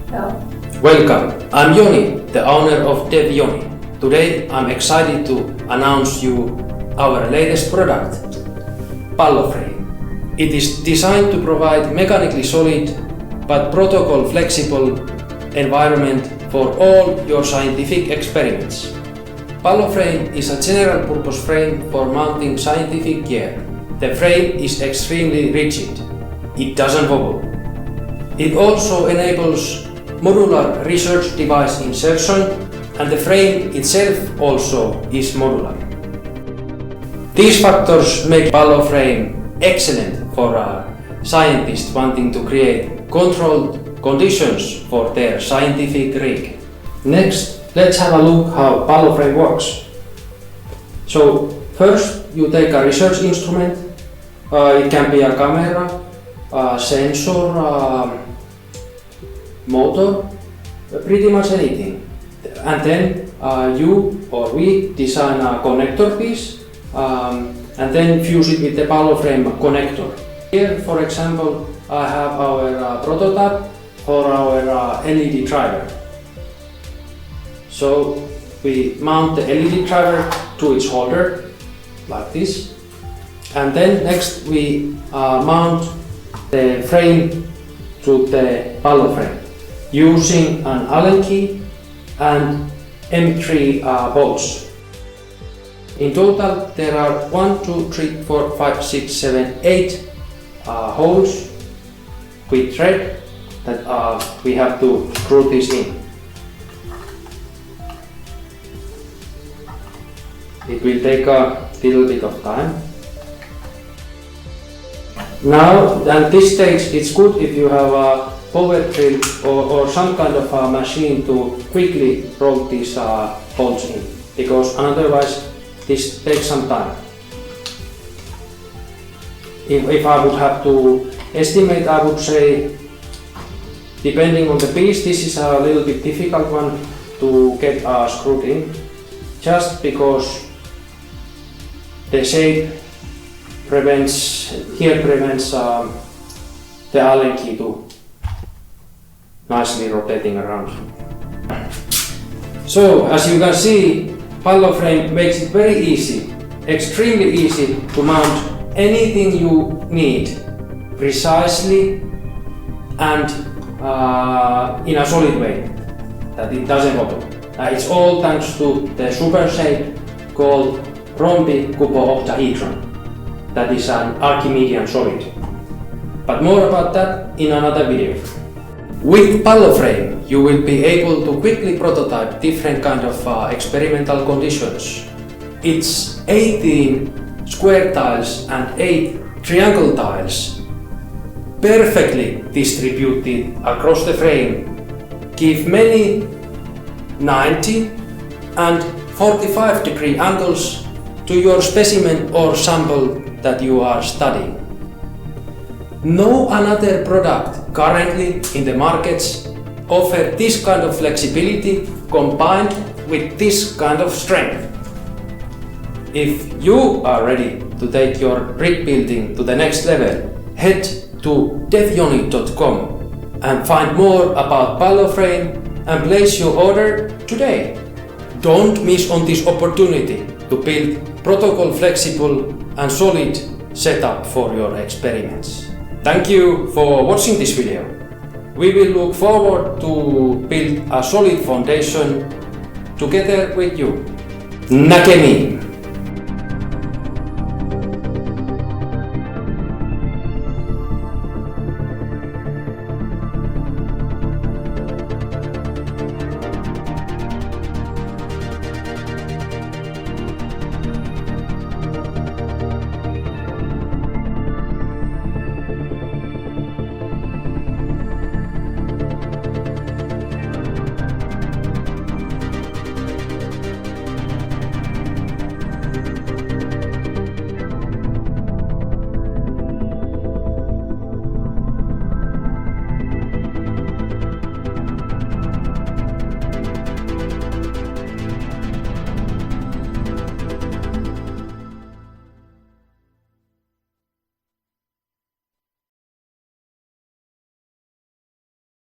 Hello. Welcome, I'm Joni, the owner of DEV Joni. Today I'm excited to announce you our latest product, PalloFrame. It is designed to provide mechanically solid but protocol flexible environment for all your scientific experiments. PalloFrame is a general purpose frame for mounting scientific gear. The frame is extremely rigid. It doesn't wobble. It also enables modular research device insertion, and the frame itself also is modular. These factors make PalloFrame excellent for scientists wanting to create controlled conditions for their scientific rig. Next, let's have a look how PalloFrame works. So first you take a research instrument. It can be a camera, a sensor, motor, pretty much anything. And then you or we design a connector piece and then fuse it with the PalloFrame connector. Here, for example, I have our prototype for our LED driver. So we mount the LED driver to its holder, like this. And then next we mount the frame to the PalloFrame using an Allen key and M3 bolts. In total there are 1, 2, 3, 4, 5, 6, 7, 8 holes with thread that we have to screw this in. It will take a little bit of time. Now, at this stage, it's good if you have a power drill or some kind of a machine to quickly roll these bolts in, because otherwise this takes some time. If I would have to estimate, I would say, depending on the piece, this is a little bit difficult one to get screwed in, just because the shape prevents the Allen key to nicely rotating around. So as you can see, PalloFrame makes it very easy, extremely easy to mount anything you need precisely and in a solid way, that it doesn't wobble. It's all thanks to the super shape called rhombicuboctahedron. That is an Archimedean solid. But more about that in another video. With PalloFrame, you will be able to quickly prototype different kind of experimental conditions. It's 18 square tiles and 8 triangle tiles, perfectly distributed across the frame, give many 90 and 45-degree angles to your specimen or sample that you are studying. No another product currently in the markets offer this kind of flexibility combined with this kind of strength. If you are ready to take your rig building to the next level, head to devjoni.com and find more about PalloFrame and place your order today. Don't miss on this opportunity to build protocol flexible and solid setup for your experiments. Thank you for watching this video. We will look forward to build a solid foundation together with you. Näkemiin!